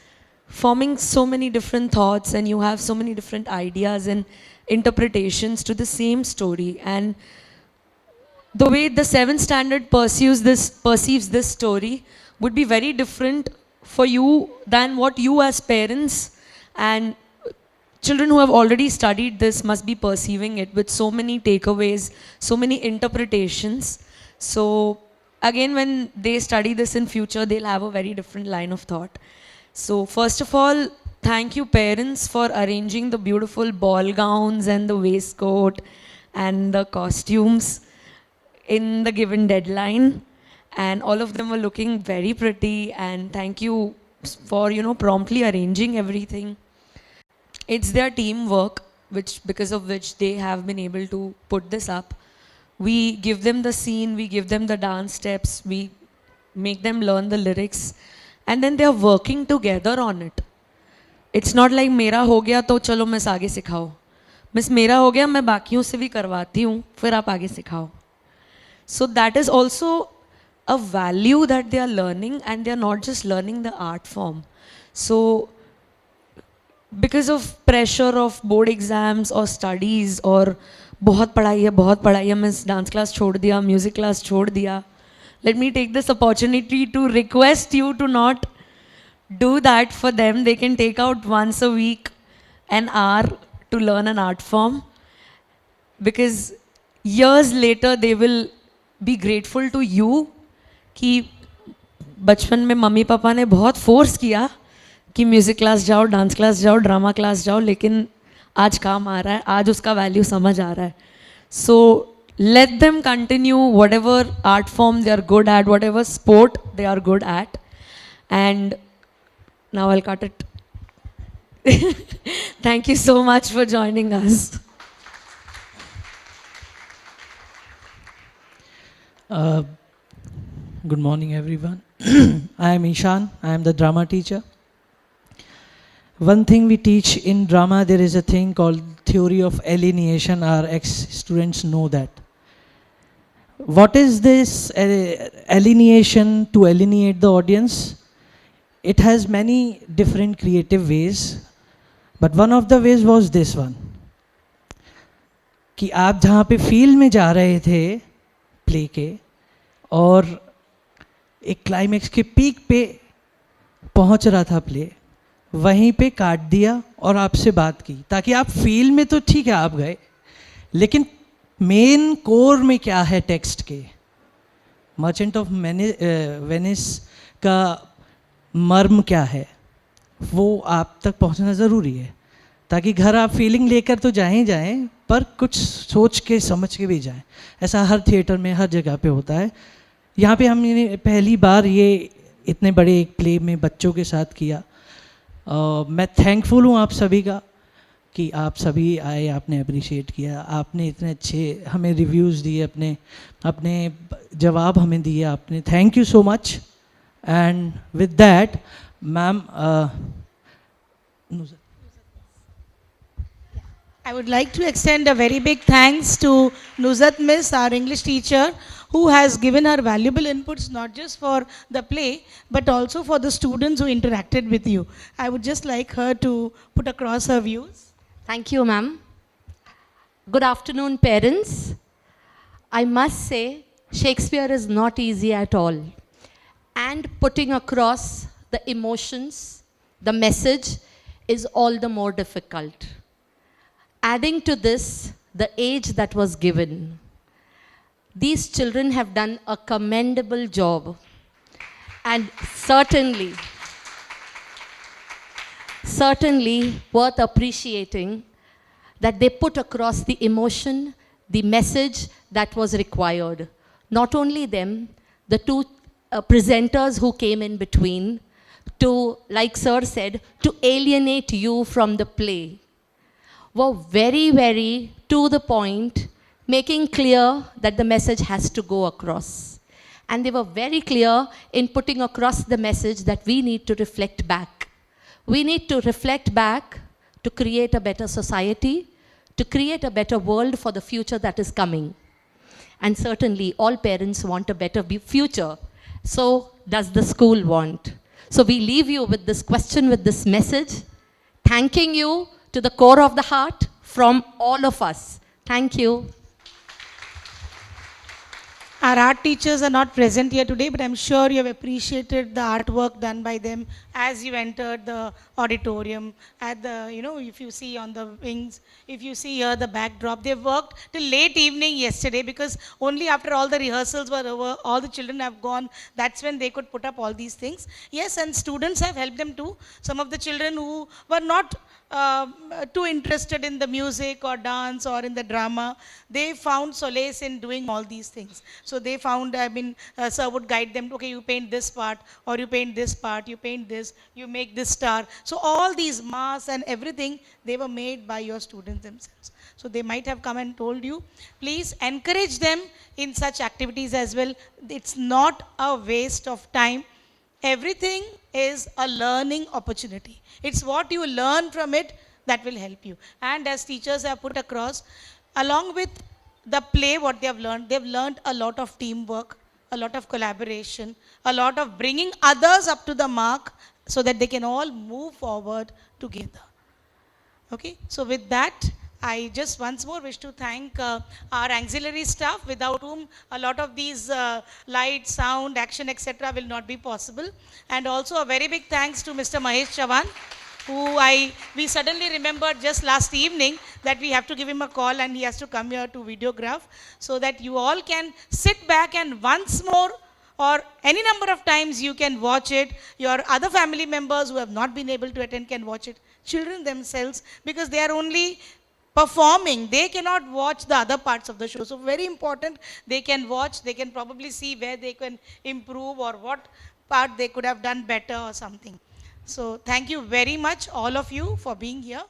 forming so many different thoughts and you have so many different ideas and interpretations to the same story. And the way the 7th standard perceives this story would be very different for you than what you as parents and children who have already studied this must be perceiving it with so many takeaways, so many interpretations. So again, when they study this in future, they'll have a very different line of thought. So first of all, thank you parents for arranging the beautiful ball gowns and the waistcoat and the costumes in the given deadline. And all of them were looking very pretty, and thank you for, promptly arranging everything. It's their teamwork, because of which they have been able to put this up. We give them the scene, we give them the dance steps, we make them learn the lyrics, and then they are working together on it. It's not like मेरा हो गया तो चलो miss आगे सिखाओ, miss मेरा हो गया मैं बाकियों से भी करवाती हूँ फिर आप आगे सिखाओ. So that is also a value that they are learning, and they are not just learning the art form. So because of pressure of board exams or studies or बहुत पढ़ाई है मिस डांस क्लास छोड़ दिया, music class छोड़ दिया, let me take this opportunity to request you to not do that for them. They can take out once a week an hour to learn an art form, because years later they will be grateful to you कि बचपन में mummy papa ने बहुत force किया कि music class जाओ, dance class जाओ, drama class जाओ, लेकिन आज काम आ रहा है, आज उसका वैल्यू समझ आ रहा है. So let them continue whatever art form they are good at, whatever sport they are good at. And now I'll cut it. Thank you so much for joining us. Good morning, everyone. I am Ishan. I am the drama teacher. One thing we teach in drama, there is a thing called theory of alienation. Our ex-students know that. What is this alienation, to alienate the audience? It has many different creative ways, but one of the ways was this one. कि आप जहाँ पे field में जा रहे थे play के और एक क्लाइमेक्स के पीक पे पहुँच रहा था प्ले, वहीं पे काट दिया और आपसे बात की, ताकि आप फील्ड में तो ठीक है आप गए, लेकिन मेन कोर में क्या है टेक्स्ट के, मर्चेंट ऑफ वेनिस का मर्म क्या है, वो आप तक पहुंचना ज़रूरी है, ताकि घर आप फीलिंग लेकर तो जाएं पर कुछ सोच के समझ के भी जाएं. ऐसा हर थिएटर में हर जगह पे होता है. यहाँ पे हमने पहली बार ये इतने बड़े एक प्ले में बच्चों के साथ किया. मैं थैंकफुल हूँ आप सभी का कि आप सभी आए, आपने अप्रिशिएट किया, आपने इतने अच्छे हमें रिव्यूज़ दिए, अपने जवाब हमें दिए आपने. Thank you so much. And with that ma'am, I would like to extend a very big thanks to Nuzat Miss, our English teacher, who has given her valuable inputs not just for the play but also for the students who interacted with you. I would just like her to put across her views. Thank you, ma'am. Good afternoon, parents. I must say, Shakespeare is not easy at all. And putting across the emotions, the message, is all the more difficult. Adding to this, the age that was given. These children have done a commendable job, and certainly worth appreciating that they put across the emotion, the message that was required. Not only them, the two presenters who came in between to, like Sir said, to alienate you from the play, were very, very to the point, making clear that the message has to go across. And they were very clear in putting across the message that we need to reflect back. We need to reflect back to create a better society, to create a better world for the future that is coming. And certainly all parents want a better future. So does the school want. So we leave you with this question, with this message, thanking you to the core of the heart from all of us. Thank you. Our art teachers are not present here today, but I'm sure you have appreciated the artwork done by them as you entered the auditorium. At the, if you see on the wings, if you see here the backdrop, they worked till late evening yesterday because only after all the rehearsals were over, all the children have gone, that's when they could put up all these things. Yes, and students have helped them too. Some of the children who were not too interested in the music or dance or in the drama, they found solace in doing all these things. So they found, sir would guide them, okay, you paint this part, or you paint this part, you paint this, you make this star. So all these masks and everything, they were made by your students themselves. So they might have come and told you, please encourage them in such activities as well. It's not a waste of time. Everything is a learning opportunity. It's what you learn from it that will help you. And as teachers have put across, along with the play, what they've learned a lot of teamwork, a lot of collaboration, a lot of bringing others up to the mark so that they can all move forward together. Okay, so with that, I just once more wish to thank our auxiliary staff, without whom a lot of these light, sound, action, etc. will not be possible. And also a very big thanks to Mr. Mahesh Chavan, who we suddenly remembered just last evening that we have to give him a call and he has to come here to videograph, so that you all can sit back and once more or any number of times you can watch it. Your other family members who have not been able to attend can watch it. Children themselves, because they are only performing, they cannot watch the other parts of the show. So very important, they can watch, they can probably see where they can improve or what part they could have done better or something. So thank you very much all of you for being here.